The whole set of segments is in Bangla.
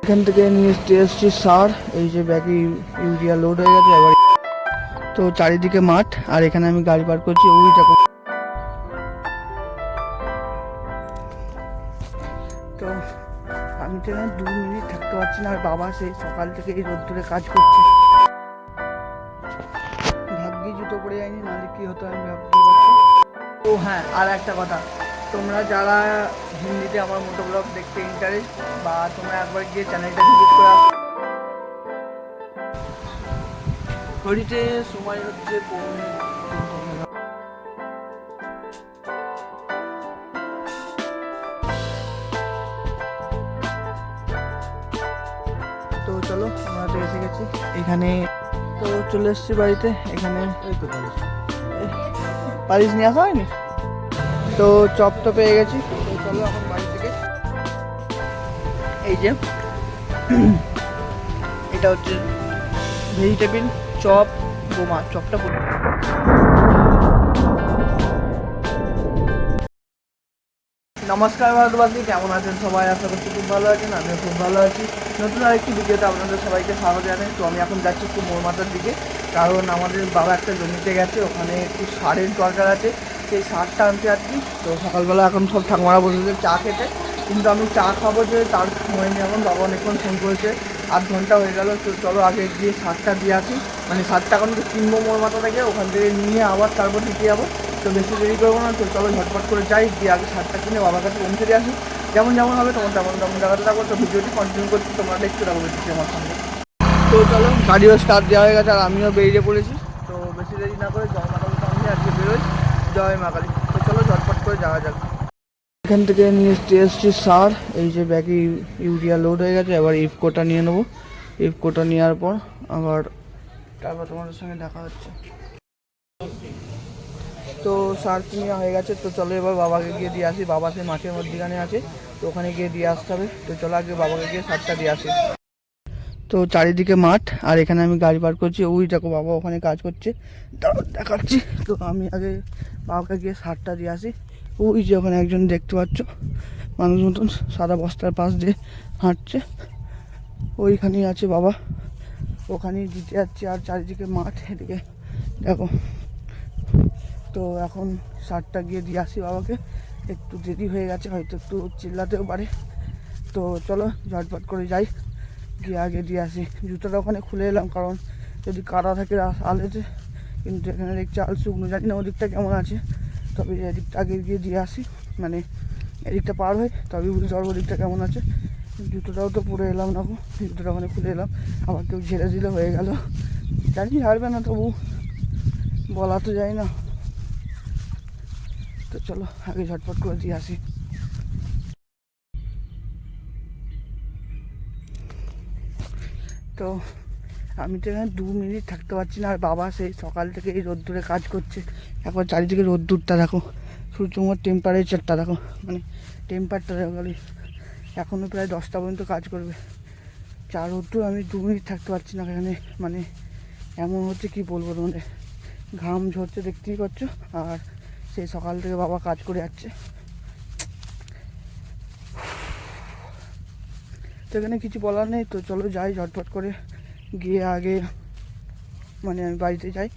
এখান থেকে নিয়ে এসেছি সার, এই যে ব্যাগে ইউরিয়া লোড হয়ে গেছে। এবার তো চারিদিকে মাঠ, আর এখানে আমি গাড়ি পার করছি। ওই দেখো, তো আমি তো এখানে 2 মিনিট থাকতে পারছি না। আর বাবা সেই সকাল থেকে এই রোদ্দুরে কাজ করছে। ভাগ্যে জুতো পরে যায়নি, নাহলে কি হতো আমি ভাবতেই পারছি। তো হ্যাঁ, আর একটা কথা, তোমরা যারা হিন্দিতে আমার মোটো ব্লগ দেখতে ইন্টারেস্ট, বা তোমরা একবার গিয়ে চ্যানেলটা ভিজিট করে আসো। ঘড়িতে সময় হচ্ছে পৌনে 3। তো চলো, আমরা তো এসে গেছি এখানে। তো চলে এসেছি বাড়িতে। এখানে পালিশ নিয়ে আসা হয়নি, তো চপ তো পেয়ে গেছি। তো চলো এখন বাড়ি থেকে, এই যে এটা হচ্ছে ভেজিটেবিল চপ, বোমা চপটা পুরো। নমস্কার ভারতবাসী, কেমন আছেন সবাই? আশা করছি খুব ভালো আছেন। আমিও খুব ভালো আছি। নতুন আরেকটি ভিডিওতে আপনাদের সবাইকে স্বাগত জানাই। তো আমি এখন যাচ্ছি একটু মোড়মাথার দিকে, কারণ আমাদের বাবা একটা জমিতে গেছে, ওখানে একটু সারের দরকার আছে, সেই সারটা আনতে যাচ্ছি। তো সকালবেলা এখন সব ঠাকুমারা বসেছে চা খেতে, কিন্তু আমি চা খাবো যে তার সময় নিয়ে এখন বাবা অনেকক্ষণ ফোন করেছে, 8 ঘন্টা হয়ে গেল। তো চলো আগে গিয়ে সারটা দিয়ে আসি, মানে সারটা এখন কিনবো মোড়মাথা থেকে, ওখান থেকে নিয়ে আবার তারপর দিতে যাবো। তো বেশি দেরি করবো না, তো চলো ঝটপট করে যাই, গিয়ে আগে সারটা কিনে বাবার কাছে পৌঁছে দিয়ে আসি। যেমন যেমন হবে তেমন জায়গাতে থাকবো। তো ভিডিওটি কন্টিনিউ করছি, তোমরা দেখতে থাকবো বেশি আমার সঙ্গে। তো চলো, গাড়িও স্টার্ট দেওয়া হয়ে গেছে, আর আমিও বেরিয়ে পড়েছি। তো বেশি দেরি না করে জয় মা কালীর সামনে আজকে বেরোই, জয় মা কালী। তো চলো ঝটপট করে যাওয়া যাক। এখান থেকে নিয়ে এসেছি সার, এই যে ব্যাগে ইউরিয়া লোড হয়ে গেছে। এবার ইফকোটা নিয়ে নেবো। ইফকোটা নেওয়ার পর আবার তারপর তোমাদের সঙ্গে দেখা হচ্ছে। তো সার কিনে হয়ে গেছে। তো চলো এবার বাবাকে গিয়ে দিয়ে আসি। বাবা সেই মাঠের মধ্যখানে আছে, তো ওখানে গিয়ে দিয়ে আসতে হবে। তো চলো আগে বাবাকে গিয়ে সারটা দিয়ে আসি। তো চারিদিকে মাঠ, আর এখানে আমি গাড়ি পার করছি। ওই দেখো বাবা ওখানে কাজ করছে, দেখাচ্ছি। তো আমি আগে বাবাকে গিয়ে সারটা দিয়ে আসি। ওই যে ওখানে একজন দেখতে পাচ্ছ, মানুষ মতন সাদা বস্তার পাশ দিয়ে হাঁটছে, ওইখানেই আছে বাবা, ওখানেই দিতে যাচ্ছি। আর চারিদিকে মাঠ, এদিকে দেখো। তো এখন সারটা গিয়ে দিয়ে আসি বাবাকে। একটু দেরি হয়ে গেছে, হয়তো একটু চিল্লাতেও পারে। তো চলো ঝটপট করে যাই, গিয়ে আগে দিয়ে আসি। জুতোটা ওখানে খুলে এলাম, কারণ যদি কাদা থাকে আলেতে, কিন্তু এখানে দেখছি আল শুকনো। জানি না ওদিকটা কেমন আছে, তবে এদিকটা আগে গিয়ে দিয়ে আসি, মানে এদিকটা পার হয় তবে বুঝতে পারবো ওদিকটা কেমন আছে। জুতোটাও তো পরে এলাম না, জুতোটা ওখানে খুলে এলাম, আবার কেউ ঝেড়ে দিলে হয়ে গেল। জানি ঝাড়বে না, তবু বলা তো যায় না। তো চলো আগে ঝটপট করে দিয়ে আসি। তো আমি তো এখানে 2 মিনিট থাকতে পারছি না। আর বাবা সেই সকাল থেকে এই রোদ্দুরে কাজ করছে। একবার চারিদিকে রোদ্দুরটা দেখো, সূর্যমুখীর টেম্পারেচারটা দেখো, মানে টেম্পারটা দেখো। এখনও প্রায় 10টা পর্যন্ত কাজ করবে। চার রোদ্দুর, আমি 2 মিনিট থাকতে পারছি না এখানে। মানে এমন হচ্ছে কি বলবো তোমাদের, ঘাম ঝরছে দেখতেই পাচ্ছ। আর সেই সকাল থেকে বাবা কাজ করে যাচ্ছে। তো এখানে কিছু বলার নেই। তো চলো যাই ঝটপট করে, গিয়ে আগে মানে আমি বাড়িতে যাই।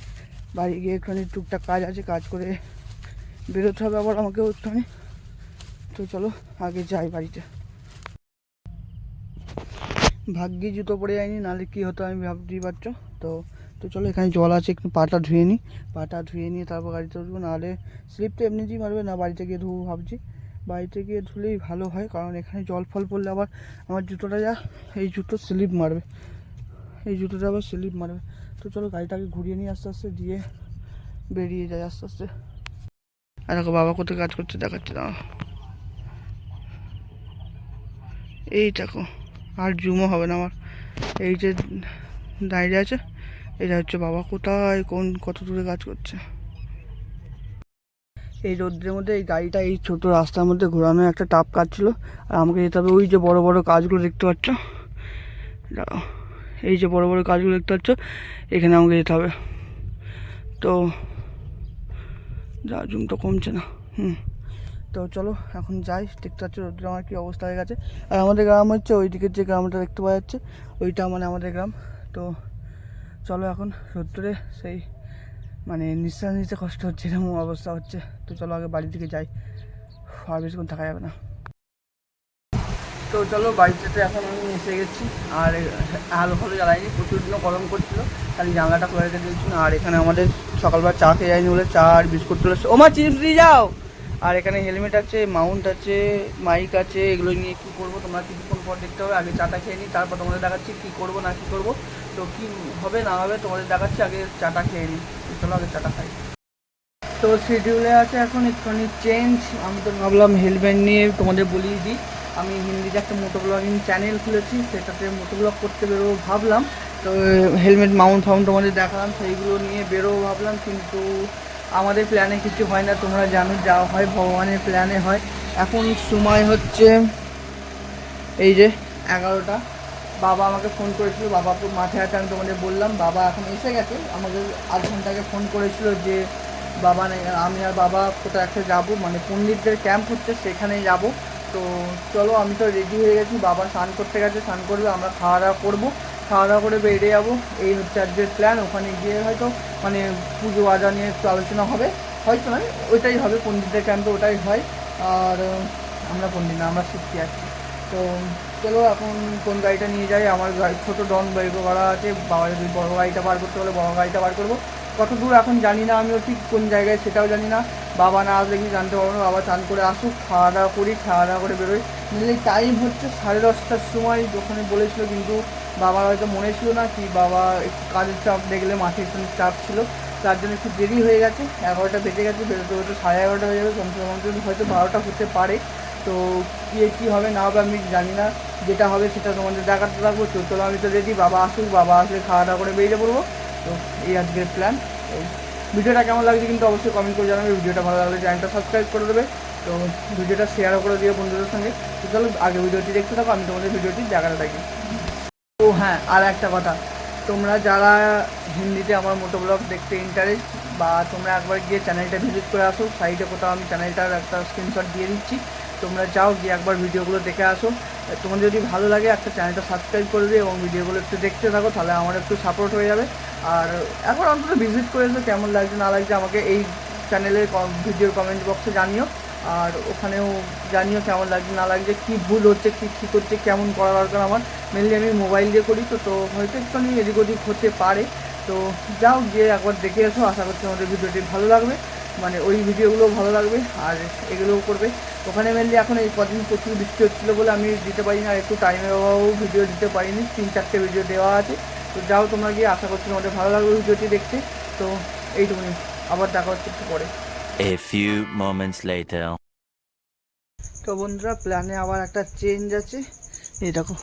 বাড়ি গিয়ে একটুখানি টুকটাক কাজ আছে, কাজ করে বেরোতে হবে আবার আমাকেও একটুখানি। তো চলো আগে যাই বাড়িতে। ভাগ্যে জুতো পরে যায়নি, নাহলে কী হতো আমি ভাবতেই পারছো। তো তো চলো, এখানে জল আছে, একটু পাটা ধুয়ে নিই। পাটা ধুয়ে নিয়ে তারপর গাড়িতে উঠবো, নাহলে স্লিপ তো এমনিতেই মারবে না। বাড়িতে গিয়ে ধুবো ভাবছি, বাড়িতে গিয়ে ধুলেই ভালো হয়, কারণ এখানে জল ফল পড়লে আবার আমার জুতোটা এই জুতো স্লিপ মারবে, এই জুতোটা আবার স্লিপ মারবে। তো চলো গাড়িটাকে ঘুরিয়ে নিয়ে আস্তে আস্তে, দিয়ে বেরিয়ে যায় আস্তে আস্তে। আর দেখো বাবা কোথায় কাজ করছে দেখাচ্ছে, দাঁড়া, এই দেখো। আর জুমও হবে না আমার, এই যে দাঁড়িয়ে আছে, এটা হচ্ছে বাবা। কোথায় কত দূরে কাজ করছে। এই রোদ্রের মধ্যে এই গাড়িটা এই ছোট রাস্তার মধ্যে ঘোরানো একটা টাপ কাজ ছিল। আর আমাকে যেতে হবে ওই যে বড় বড় কাজগুলো দেখতে পাচ্ছ, এই যে বড় বড় কাজগুলো দেখতে পাচ্ছ, এখানে আমাকে যেতে হবে। তো যা জুম তো কমছে না, তো চলো এখন যাই, দেখতে পাচ্ছি রোদ্দুর আমার কী অবস্থা হয়ে গেছে। আর আমাদের গ্রাম হচ্ছে ওই দিকের যে গ্রামটা দেখতে পাওয়া যাচ্ছে ওইটা মানে আমাদের গ্রাম। তো চলো এখন রোদ্দুরে সেই মানে নিঃশ্বাস নিতে কষ্ট হচ্ছে, এরকম অবস্থা হচ্ছে। তো চলো আগে বাড়ির দিকে যাই, আর বেশিক্ষণ থাকা যাবে না। তো চলো বাড়িতে এখন আমি এসে গেছি, আর আলো ফালো জ্বালাইনি, প্রচুর দিনও গরম করছিলো, খালি জানলাটা খুলে রেখে দিয়েছিল। আর এখানে আমাদের সকালবেলা চা খেয়ে যায়নি বলে চা আর বিস্কুট চলে এসছে। ওমা চিপস দিয়ে যাও। আর এখানে হেলমেট আছে, মাউন্ট আছে, মাইক আছে, এগুলো নিয়ে কী করবো তোমরা কিছুক্ষণ পর দেখতে হবে। আগে চাটা খেয়ে নিই, তারপর তোমাদের দেখাচ্ছি কী করবো না কী করবো। তো কী হবে না হবে তোমাদের দেখাচ্ছি, আগে চাটা খেয়ে নিই। চলো আগে চাটা খাই। তো শিডিউলে আছে এখন একটুখানি চেঞ্জ। আমি তো ভাবলাম হেলমেট নিয়ে তোমাদের বলিয়ে দিই, আমি হিন্দিতে একটা মোটো ব্লগিং চ্যানেল খুলেছি, সেটাতে মোটো ব্লগ করতে বেরোবো ভাবলাম। তো হেলমেট মাউন্ট ফাউন্ট তোমাদের দেখালাম, সেইগুলো নিয়ে বেরোবো ভাবলাম, কিন্তু আমাদের প্ল্যানে কিছু হয় না। তোমরা জানো যা হয় ভগবানের প্ল্যানে হয়। এখন সময় হচ্ছে এই যে 11টা। বাবা আমাকে ফোন করেছিল, বাবা তো মাঠে আছে, আমি তোমাদের বললাম। বাবা এখন এসে গেছে, আমাকে আধ ঘন্টা আগে ফোন করেছিল যে বাবা নেই, আমি আর বাবা কোথাও একটা যাবো, মানে পণ্ডিতদের ক্যাম্প হচ্ছে সেখানেই যাব। তো চলো আমি তো রেডি হয়ে গেছি, বাবা স্নান করতে গেছে, স্নান করবে, আমরা খাওয়া দাওয়া করবো, খাওয়া দাওয়া করে বেরিয়ে যাবো। এই হচ্ছে আজকের প্ল্যান। ওখানে গিয়ে হয়তো মানে পুজো আজা নিয়ে একটু আলোচনা হবে, হয়তো নয় ওইটাই হবে, পণ্ডিতদের ক্যাম্পে ওটাই হয়। আর আমরা পণ্ডিত না, আমরা শিখতে আছি। তো চলো এখন কোন গাড়িটা নিয়ে যাই। আমার গাড়ি ছোটো ডন বাইক করা আছে, বাবা যদি বড়ো গাড়িটা বার করতে হলে বড়ো গাড়িটা বার করবো। কত দূর এখন জানি না, আমিও ঠিক কোন জায়গায় সেটাও জানি না। বাবা না আসলে কি জানতে পারবো না। বাবা চান করে আসুক, খাওয়া দাওয়া করি, খাওয়া দাওয়া করে বেরোই। মিলে টাইম হচ্ছে 10:30টার সময় ওখানে বলেছিল, কিন্তু বাবার হয়তো মনে ছিল না কি, বাবা একটু কাজের চাপ দেখলে, মাঠে একটু চাপ ছিল, তার জন্য একটু দেরি হয়ে গেছে। 11টা বেজে গেছে, বেরোতে বেরোতে 11:30 হয়ে যাবে, কমসে কম হয়তো 12টা হতে পারে। তো কী হবে না হবে আমি জানি না, যেটা হবে সেটা তোমাদের দেখাতে থাকবো। তো চলো আমি তো রেডি, বাবা আসুক, বাবা আসলে খাওয়া দাওয়া করে বেরিয়ে পড়বো। তো এই আজকের প্ল্যান। তো ভিডিওটা কেমন লাগছে কিন্তু অবশ্যই কমেন্ট করে জানাবে। ভিডিওটা ভালো লাগলে চ্যানেলটা সাবস্ক্রাইব করে দেবে, তো ভিডিওটা শেয়ারও করে দিও বন্ধুদের সঙ্গে। তো চলো আগে ভিডিওটি দেখতে থাকো, আমি তোমাদের ভিডিওটি দেখাতে থাকি। তো হ্যাঁ, আর একটা কথা, তোমরা যারা হিন্দিতে আমার মোটো ব্লগ দেখতে ইন্টারেস্ট, বা তোমরা একবার গিয়ে চ্যানেলটা ভিজিট করে আসো, সাইডে কোথাও আমি চ্যানেলটার একটা স্ক্রিনশট দিয়ে দিচ্ছি, তোমরা যাও গিয়ে একবার ভিডিওগুলো দেখে আসো। তোমাদের যদি ভালো লাগে একটা চ্যানেলটা সাবস্ক্রাইব করে দিও এবং ভিডিওগুলো একটু দেখতে থাকো, তাহলে আমার একটু সাপোর্ট হয়ে যাবে। আর একবার অন্তত ভিজিট করে এসো, কেমন লাগছে না লাগছে আমাকে এই চ্যানেলের ভিডিওর কমেন্ট বক্সে জানিও। আর ওখানেও জানিও কেমন লাগছে না লাগছে, কী ভুল হচ্ছে, কী ঠিক হচ্ছে, কেমন করা দরকার। আমার মেনলি আমি মোবাইল দিয়ে করি, তো হয়তো একটুখানি এদিক ওদিক হতে পারে। তো যাও গিয়ে একবার দেখে এসো, আশা করছি আমাদের ভিডিওটি ভালো লাগবে, মানে ওই ভিডিওগুলো ভালো লাগবে আর এগুলোও করবে। ওখানে মেনলি এখন এই কদিন প্রচুর বৃষ্টি হচ্ছিলো বলে আমি দিতে পারি না, একটু টাইমের অভাবেও ভিডিও দিতে পারিনি, 3-4টে ভিডিও দেওয়া আছে। তো যাও তোমরা গিয়ে, আশা করছি তোমাদের ভালো লাগবে ভিডিওটি দেখতে। তো এইটুকুনি, আবার দেখা হচ্ছে একটু পরে। A few moments later. তো বন্ধুরা প্ল্যানে আবার একটা চেঞ্জ আছে। এই দেখো,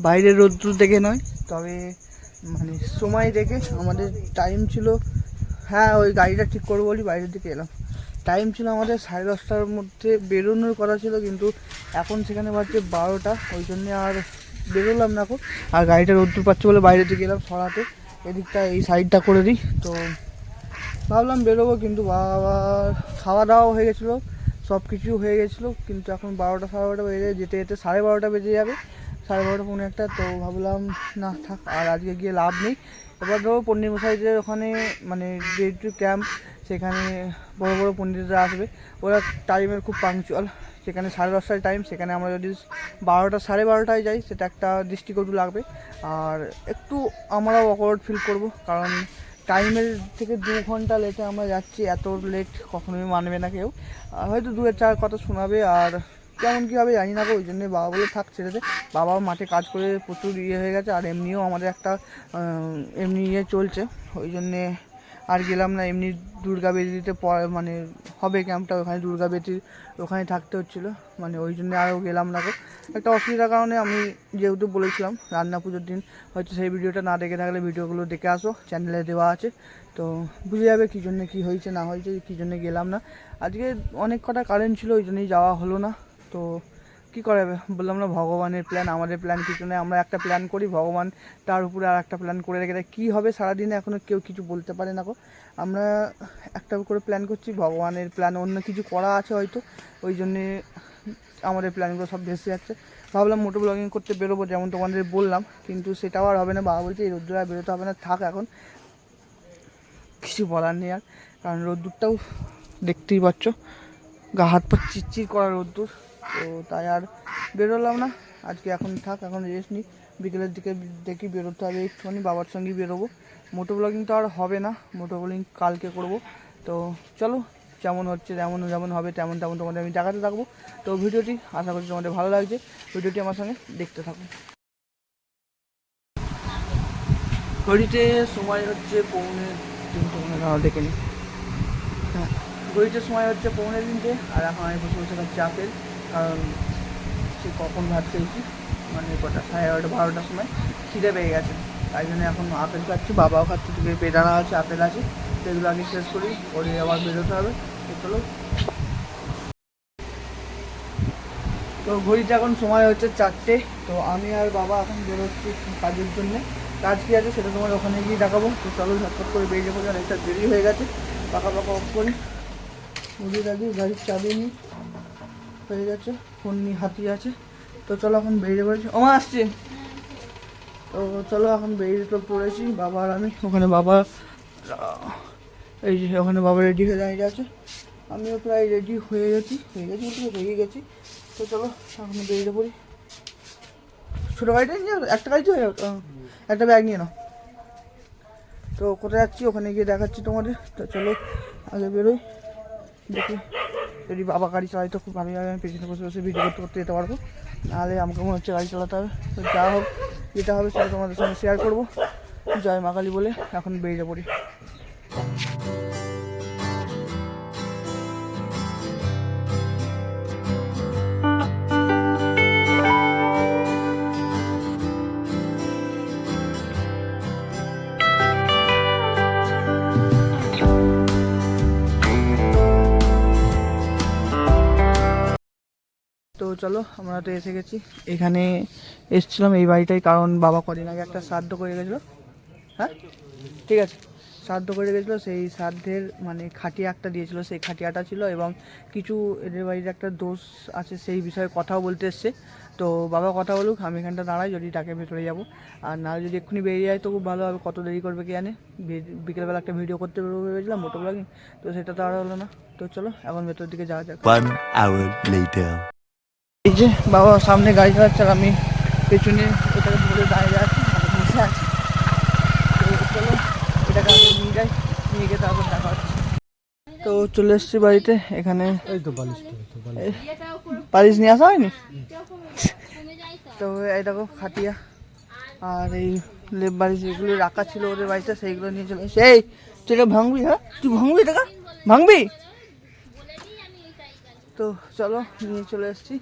বাইরের রোদ্দুর দেখে নয়, তবে মানে সময় দেখে। আমাদের টাইম ছিল, হ্যাঁ ওই গাড়িটা ঠিক করবো বলি বাইরের দিকে এলাম। টাইম ছিল আমাদের 10:30টার মধ্যে বেরোনোর কথা ছিল, কিন্তু এখন সেখানে বাজছে 12টা, ওই জন্যে আর বেরোলাম না এখন। আর গাড়িটা রোদ্দুর পাচ্ছে বলে বাইরের দিকে এলাম সরাতে, এদিকটা এই সাইডটা করে দিই। তো ভাবলাম বেরোবো, কিন্তু বাবার খাওয়া দাওয়া হয়ে গেছিলো, সব কিছু হয়ে গেছিলো, কিন্তু এখন 12টা 12:30 বেজে যেতে যেতে 12:30 বেজে যাবে, 12:30 পৌনে একটা। তো ভাবলাম না থাক, আর আজকে গিয়ে লাভ নেই। এবার ধরো পণ্ডিত মশাইদের ওখানে মানে যেহেতু ক্যাম্প, সেখানে বড় বড় পণ্ডিতরা আসবে, ওরা টাইমের খুব পাংচুয়াল। সেখানে 10:30টায় টাইম, সেখানে আমরা যদি 12টা 12:30টায় যাই, সেটা একটা দৃষ্টিকটু লাগবে। আর একটু আমরাও অকওয়ার্ড ফিল করব, কারণ টাইমের থেকে 2 ঘন্টা লেটে আমরা যাচ্ছি, এত লেট কখনোই মানবে না কেউ। হয়তো 2-4 কথা শোনাবে, আর কেমন কী হবে জানি না। ওই জন্যে বাবা বলে থাক ছেড়ে দে, বাবাও মাঠে কাজ করে প্রচুর হয়ে গেছে, আর এমনিও আমাদের একটা এমনি চলছে, ওই জন্যে আর গেলাম না। এমনি দুর্গা বেদিতে মানে হবে ক্যাম্পটা, ওখানে দুর্গা বেদির ওখানে থাকতে হচ্ছিলো, মানে ওই জন্যে আরও গেলাম না। একটা অসুবিধার কারণে আমি যেহেতু বলেছিলাম রান্না পুজোর দিন, হয়তো সেই ভিডিওটা না দেখে থাকলে ভিডিওগুলো দেখে আসো, চ্যানেলে দেওয়া আছে, তো বুঝে যাবে কী জন্যে কী হয়েছে না হয়েছে, কী জন্যে গেলাম না। আজকে অনেক কটা কারেন্ট ছিল, ওই জন্যই যাওয়া হলো না। তো কী করা যাবে, বললাম না ভগবানের প্ল্যান, আমাদের প্ল্যান কিছু নেই। আমরা একটা প্ল্যান করি, ভগবান তার উপরে আর একটা প্ল্যান করে রেখে দেয়। কী হবে সারাদিনে এখনও কেউ কিছু বলতে পারে না গো। আমরা একটা করে প্ল্যান করছি, ভগবানের প্ল্যান অন্য কিছু করা আছে হয়তো, ওই জন্যে আমাদের প্ল্যানগুলো সব ভেসে যাচ্ছে। ভাবলাম মোটো ব্লগিং করতে বেরোবো, যেমন তোমাদের বললাম, কিন্তু সেটাও আর হবে না। বাবা বলছে এই রোদ্দুরে আর বেরোতে হবে না, থাক এখন, কিছু বলার নেই আর। কারণ রোদ্দুরটাও দেখতেই পাচ্ছ, গা হাত পা চিরচির করা রোদ্দুর, তো তাই আর বেরোলাম না আজকে। এখন থাক, এখন রেস্ট নিই, বিকেলের দিকে দেখি বেরোতে হবে একটুখানি, বাবার সঙ্গেই বেরোবো। মোটো ব্লগিং তো আর হবে না, মোটো ব্লগিং কালকে করব। তো চলো, যেমন হচ্ছে যেমন হবে তেমন তোমাদের আমি দেখাতে থাকবো। তো ভিডিওটি আশা করছি তোমাদের ভালো লাগছে, ভিডিওটি আমার সঙ্গে দেখতে থাকুন। ঘড়িতে সময় হচ্ছে 2:45, দেখে নিই। হ্যাঁ, ঘড়িতে সময় হচ্ছে 2:45, আর এখন আমি বসে বসে খাচ্ছি আপেল। কারণ সে কখন ভাত খেয়েছি, মানে কটা 11:30 12টার সময় খিদে পেয়ে গেছে, তাই জন্য এখন আপেল খাচ্ছি। বাবাও খাচ্ছে, দিকে বেদানা আছে, আপেল আছে, তো এগুলো আগে শেষ করি, করে আবার বেরোতে হবে। তো চলো, তো ঘড়িতে এখন সময় হচ্ছে 4টে। তো আমি আর বাবা এখন বেরোচ্ছি কাজের জন্যে। কাজ কী আছে সেটা তোমার ওখানে গিয়ে দেখাবো। তো চলো ঝটপট করে বেরিয়ে পড়ি, অনেকটা দেরি হয়ে গেছে। পাকা অফ করি, মুড়িয়ে রাখি, গাড়ির চাবি নিই, হয়ে গেছে, ফোন নিয়ে হাতিয়ে আছে। তো চলো এখন বেরিয়ে পড়েছি, ওমা আসছে। তো চলো এখন বেরিয়ে তো পড়েছি, বাবা আর আমি। ওখানে বাবা, এই যে ওখানে বাবা রেডি হয়ে দাঁড়িয়ে আছে, আমিও প্রায় রেডি হয়ে গেছি হয়ে গেছি। তো চলো এখন বেরিয়ে পড়ি। ছোটো গাড়িটা নিয়ে একটা গাড়িতে হয়ে যাবে, একটা ব্যাগ নিয়ে নাও। তো কোথায় যাচ্ছি ওখানে গিয়ে দেখাচ্ছি তোমাদের। তো চলো আগে বেরোই, দেখি যদি বাবা গাড়ি চালাই তো খুব ভালোভাবে আমি পেছনে বসে বসে ভিডিও করতে যেতে পারবো, নাহলে আমাকে মনে হচ্ছে গাড়ি চালাতে হবে। তো যা হোক যেটা হবে সেটা তোমাদের সঙ্গে শেয়ার করবো। জয় মা কালী বলে এখন বেরিয়ে পড়ি। তো চলো আমরা তো এসে গেছি, এখানে এসেছিলাম এই বাড়িটাই, কারণ বাবা কদিন আগে একটা শ্রাদ্ধ করে গেছিলো। হ্যাঁ ঠিক আছে, শ্রাদ্ধ করে গেছিলো, সেই শ্রাদ্ধের মানে খাটিয়া একটা দিয়েছিল, সেই খাটিয়াটা ছিল, এবং কিছু এদের বাড়ির একটা দোষ আছে, সেই বিষয়ে কথাও বলতে এসছে। তো বাবা কথা বলুক, আমি এখানটা দাঁড়াই, যদি ডাকে ভেতরে যাবো, আর না যদি এক্ষুনি বেরিয়ে যায় তো খুব ভালো হবে। কত দেরি করবে কে জানে, বিকেলবেলা একটা ভিডিও করতে বেরোবো ভেবেছিলাম মোটো ব্লগিং, তো সেটা তো আর হলো না। তো চলো এখন ভেতর দিকে যাওয়া যাক। 1 hour later. এই যে বাবা সামনে গাড়ি চালাচ্ছে আর আমি পেছনে এটাকে ধরে দাঁড়িয়ে আছি, বসে আছি। তো চলো এটাকে আগে নিয়ে যাই, নিয়ে গিয়ে তারপর দেখা হচ্ছে। তো চলে এসেছি বাড়িতে, এখানে পালিশ নিয়ে আসা হয়নি। তো এই দেখো খাটিয়া আর এই লেপ বালিশ যেগুলো রাখা ছিল ওদের বাড়িতে, সেইগুলো নিয়ে চলে এসেছি। এই তুই এটা ভাঙবি? হ্যাঁ তুই ভাঙবি, এটা ভাঙবি? তো চলো নিয়ে চলে এসেছি,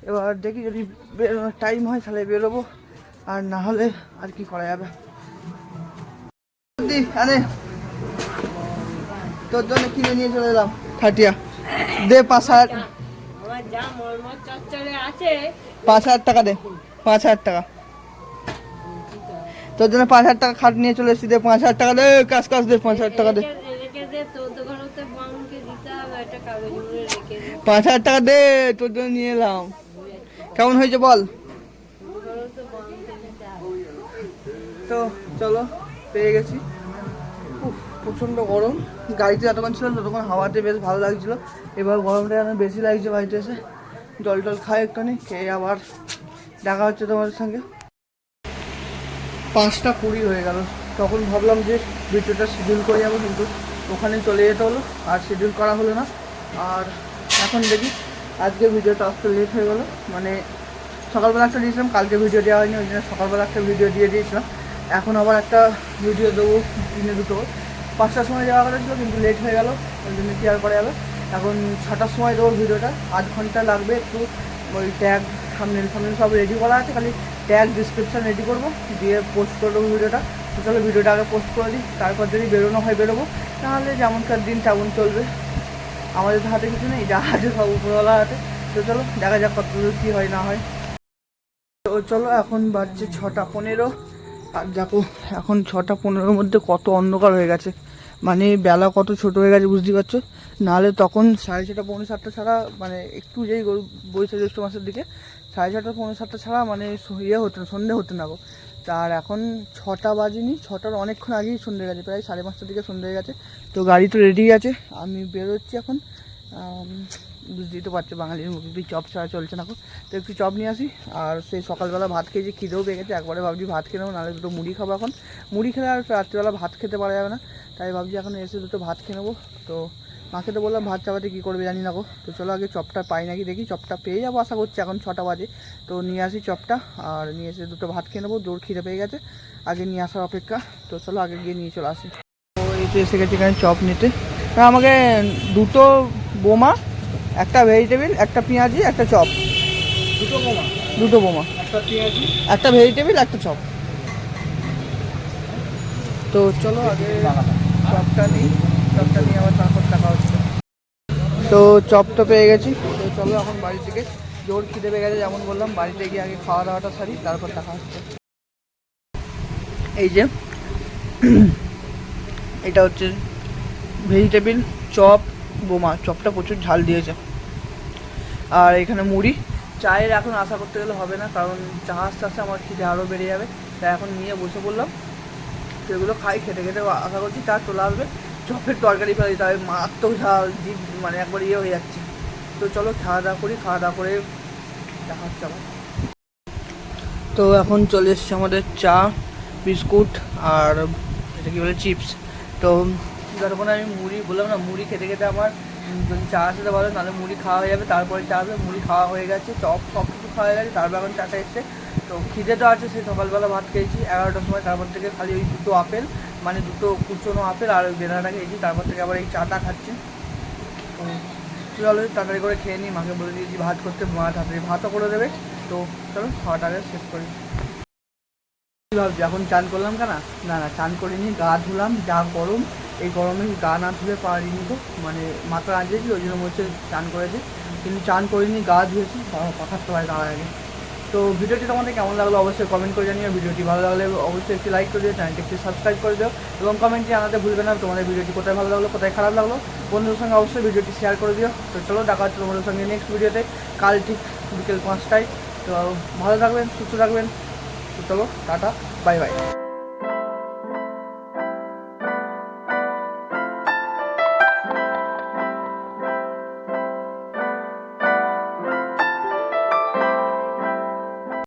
এবার দেখি যদি বেরোনোর টাইম হয় তাহলে বেরোবো, আর না হলে আর কি করা যাবে। আরে তোর জন্য কিনে নিয়ে চলে এলাম খাটিয়া, দে 5,000 টাকা দে, 5,000 টাকা তোর জন্য, 5,000 টাকা খাট নিয়ে চলে এসেছি, দে 5,000 টাকা দে, কাজ দে, 5,000 টাকা দে, 5,000 টাকা দে, তোর জন্য নিয়ে এলাম। কেমন হয়েছে বল? তো চলো পেয়ে গেছি। প্রচণ্ড গরম, গাড়িতে যতক্ষণ ছিল ততক্ষণ হাওয়াতে বেশ ভালো লাগছিলো, এবার গরমটা যেন বেশি লাগছে। বাড়িতে এসে জল টল খাই একটুখানি, খেয়ে আবার দেখা হচ্ছে তোমাদের সঙ্গে। 5:20 হয়ে গেল, তখন ভাবলাম যে ভিডিওটা শিডিউল করে যাবো, কিন্তু ওখানে চলে যেতে হলো, আর শিডিউল করা হলো না। আর এখন দেখি আজকে ভিডিওটা আসতে লেট হয়ে গেলো, মানে সকালবেলা একটা দিয়েছিলাম, কালকে ভিডিও দেওয়া হয়নি, ওই জন্য সকালবেলা একটা ভিডিও দিয়ে দিয়েছিলাম। এখন আবার একটা ভিডিও দেবো দিনে দুটো, 5টার সময় যাওয়া কথা ছিল কিন্তু লেট হয়ে গেল, ওই জন্য কি আর করা যাবে। এখন 6টার সময় দেবো ভিডিওটা, 8 ঘন্টা লাগবে। একটু ওই ট্যাগ থাম্বনেল সব রেডি করা আছে, খালি ট্যাগ ডিসক্রিপশান রেডি করবো, দিয়ে পোস্ট করে দেবো ভিডিওটা। তো চলো ভিডিওটা আগে পোস্ট করে দিই, তারপর যদি বেরোনো হয় বেরোবো, তাহলে যেমনকার দিন তেমন চলবে। আমাদের তো হাতে কিছু নেই, যা আছে সব উপরওয়ালা হাতে। তো চলো দেখা যাক কত দূর কী হয় না হয়। তো চলো এখন বাজছে 6টা 15। আর দেখো এখন 6টা 15-র মধ্যে কত অন্ধকার হয়ে গেছে, মানে বেলা কত ছোট হয়ে গেছে বুঝতে পারছো। নাহলে তখন 6:30 পৌনে 7টা ছাড়া, মানে একটু যেই বৈশাখ জ্যৈষ্ঠ মাসের দিকে 6:30 পৌনে 7টা ছাড়া মানে ইয়ে হতো না, সন্ধে হতো না গো। আর এখন 6টা বাজেনি, 6টার অনেকক্ষণ আগেই সন্ধে গেছে, প্রায় 5:30টার দিকে সন্ধে হয়ে গেছে। তো গাড়ি তো রেডি আছে, আমি বেরোচ্ছি এখন। বুঝতেই তো পারছো বাঙালির মুখে চপ ছাড়া চলছে না। তো একটু চপ নিয়ে আসি। আর সেই সকালবেলা ভাত খেয়েছি, খিদেও পেয়ে গেছে, একবারে ভাবছি ভাত খেয়ে নেবো, নাহলে দুটো মুড়ি খাবো এখন। মুড়ি খেলে আর রাত্রিবেলা ভাত খেতে পারা যাবে না, তাই ভাবছি এখন এসে দুটো ভাত খেয়ে নেবো। তো মাকে তো বললাম ভাত চাপাতে কী করবে জানি না গো। তো চলো আগে চপটা পাই নাকি দেখি, চপটা পেয়ে যাবো আশা করছি, এখন 6টা বাজে। তো নিয়ে আসি চপটা, আর নিয়ে এসে দুটো ভাত খেয়ে নেবো, জোর খিদে পেয়ে গেছে, আগে নিয়ে আসার অপেক্ষা। তো চলো আগে গিয়ে নিয়ে চলে আসি। তো এই তো এসে গেছি এখানে চপ নিতে। আমাকে দুটো বোমা, একটা ভেজিটেবিল, একটা পেঁয়াজি, একটা চপ। দুটো বোমা, একটা পেঁয়াজি, একটা ভেজিটেবিল, একটা চপ। তো চলো আগে চপটা নিই, চপটা নিয়ে আবার তারপর টাকা হচ্ছে। তো চপ তো পেয়ে গেছি। তো চলো এখন বাড়ি থেকে, জোর খিদে পেয়ে গেছে যেমন বললাম, বাড়িতে গিয়ে আগে খাওয়া দাওয়াটা সারি, তারপর টাকা হচ্ছে। এই যে এটা হচ্ছে ভেজিটেবিল চপ বোমা, চপটা প্রচুর ঝাল দিয়েছে। আর এখানে মুড়ি। চায়ের এখন আশা করতে গেলে হবে না, কারণ চা আস্তে আস্তে আমার খিদে আরও বেড়ে যাবে, তাই এখন নিয়ে বসে পড়লাম। তো এগুলো খাই, খেতে খেতে আশা করছি চা চলে আসবে। চপের তরকারি ফেলে দিতে হবে, মারাত্মক ঝাল, জিভ মানে একবার ইয়ে হয়ে যাচ্ছে। তো চলো খাওয়া দাওয়া করি, খাওয়া দাওয়া করে দেখা হচ্ছে আবার। তো এখন চলে এসছে আমাদের চা, বিস্কুট আর এটা কী বলে চিপস। তো যতক্ষণ আমি মুড়ি বললাম না, মুড়ি খেতে খেতে আমার যদি চা আসতে ভালো, নাহলে মুড়ি খাওয়া হয়ে যাবে, তারপরে চা আসবে। মুড়ি খাওয়া হয়ে গেছে, চপ সব কিছু খাওয়া হয়ে গেছে, তারপর এখন চাটা এসছে। তো খিদে তো আছে, সেই সকালবেলা ভাত খেয়েছি 11টার সময়, তারপর থেকে খালি ওই দুটো আপেল, মানে দুটো কুচনো আপেল আর ওই বেদানাটা খেয়েছি, তারপর থেকে আবার এই চাটা খাচ্ছি। তো চলো তাড়াতাড়ি করে খেয়ে নিই, মাকে বলে দিয়েছি ভাত করতে, মা তাড়াতাড়ি ভাতও করে দেবে। তো চলো খাওয়াটা আগে শেষ করি। ভাবছি এখন চান করলাম কেন, না না চান করিনি, গা ধুলাম, যা গরম, এই গরমে গা না ধুলে পারিনি তো, মানে মাথা আঁচড়েছি, ওই জন্য হচ্ছে চান করেছি, কিন্তু চান করিনি, গা ধুয়েছি, কথা তো হয় তার আগে। তো ভিডিওটি তোমাদের কেমন লাগলো অবশ্যই কমেন্ট করে জানিও, ভিডিওটি ভালো লাগলে অবশ্যই একটি লাইক করে দিও, চ্যানেলটি একটি সাবস্ক্রাইব করে দিও, এবং কমেন্টে জানাতে ভুলবে না তোমাদের ভিডিওটি কোথায় ভালো লাগলো, কোথায় খারাপ লাগলো। বন্ধুদের সঙ্গে অবশ্যই ভিডিওটি শেয়ার করে দিও। তো চলো দেখা হচ্ছে তোমাদের সঙ্গে নেক্সট ভিডিওতে, কাল ঠিক বিকেল 5টায়। তো ভালো থাকবেন, সুস্থ থাকবেন। তো চলো টাটা, বাই বাই।